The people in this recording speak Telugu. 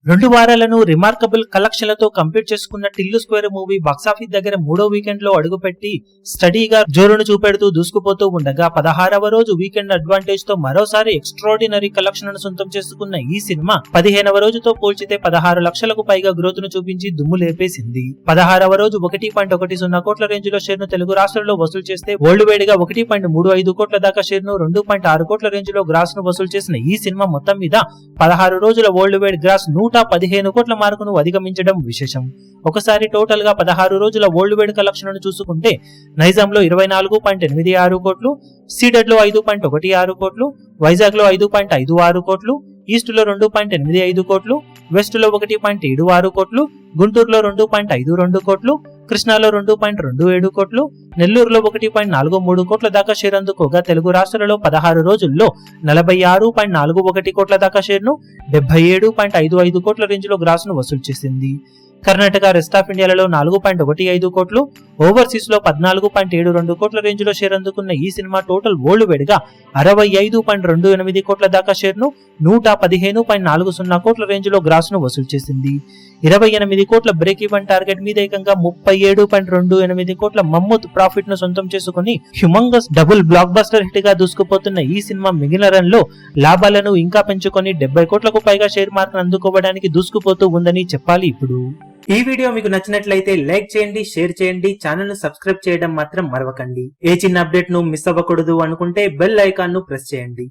2 వారాలను రిమార్కబుల్ కలెక్షన్లతో కంప్లీట్ చేసుకున్న టిల్లు స్క్వేర్ మూవీ బాక్సాఫీస్ దగ్గర 3వ వీకెండ్ లో అడుగుపెట్టి స్టడీగా జోరును చూపెడుతూ దూసుకుపోతూ ఉండగా 16వ రోజు వీకెండ్ అడ్వాంటేజ్ తో మరోసారి ఎక్స్ట్రాడినరీ కలెక్షన్లను సొంతం చేసుకున్న ఈ సినిమా 15వ రోజుతో పోల్చితే 16 లక్షలకు పైగా గ్రోత్ ను చూపించి దుమ్ము లేపేసింది. 16వ రోజు 1.10 కోట్ల రేంజ్ లో షేర్ ను తెలుగు రాష్ట్రాల్లో వసూలు చేస్తే వరల్డ్ వైడ్ గా 1.35 కోట్ల దాకా షేర్ ను 2.6 కోట్ల రేంజ్ లో గ్రాస్ ను వసూలు చేసిన ఈ సినిమా మొత్తం మీద 16 రోజుల వరల్డ్ వైడ్ గ్రాస్ 115 కోట్ల మార్కును అధిగమించడం విశేషం. ఒకసారి టోటల్ గా 16 రోజుల వరల్డ్ వైడ్ కలెక్షన్లను చూసుకుంటే నైజాంలో 24.86 కోట్లు, సీడెడ్ లో 5.16 కోట్లు, వైజాగ్ లో 5.56 కోట్లు, ఈస్ట్ లో 2.85 కోట్లు, వెస్ట్ లో 1.76 కోట్లు, గుంటూరులో 2.52 కోట్లు, కృష్ణాలో 2.27 కోట్లు, నెల్లూరులో 1.43 కోట్ల దాకా షేర్ అందుకోగా తెలుగు రాష్ట్రాలలో 16 రోజుల్లో 46.41 కోట్ల దాకా షేర్ ను 77.55 కోట్ల రేంజ్ లో గ్రాస్ ను వసూలు చేసింది. కర్ణాటక, రెస్ట్ ఆఫ్ ఇండియాలలో 4.15 కోట్లు, ఓవర్సీస్ లో 14.72 కోట్ల రేంజ్ లో షేర్ అందుకున్న ఈ సినిమా టోటల్ వరల్డ్ వైడ్ గా 65.28 కోట్ల దాకా షేర్ ను 115.40 కోట్ల రేంజ్ లో గ్రాస్ ను వసూలు చేసింది. 28 కోట్ల బ్రేక్ ఈవెన్ టార్గెట్ మీద ఏకంగా 37.28 కోట్ల మమ్మూత్ ప్రాఫిట్ ను సొంతం చేసుకుని humongous double block buster hit గా దూసుకుపోతున్న ఈ సినిమా మిగిలిన రన్ లో లాభాలను ఇంకా పెంచుకొని 70 కోట్లకు పైగా షేర్ మార్క్ అందుకోవడానికి దూసుకుపోతూ ఉందని చెప్పాలి. ఇప్పుడు ఈ వీడియో మీకు నచ్చినట్లయితే లైక్ చేయండి, షేర్ చేయండి, ఛానల్ ను సబ్స్క్రైబ్ చేయడం మాత్రం మరవకండి. ఏ చిన్న అప్డేట్ ను మిస్ అవ్వకూడదు అనుకుంటే బెల్ ఐకాన్ ను ప్రెస్ చేయండి.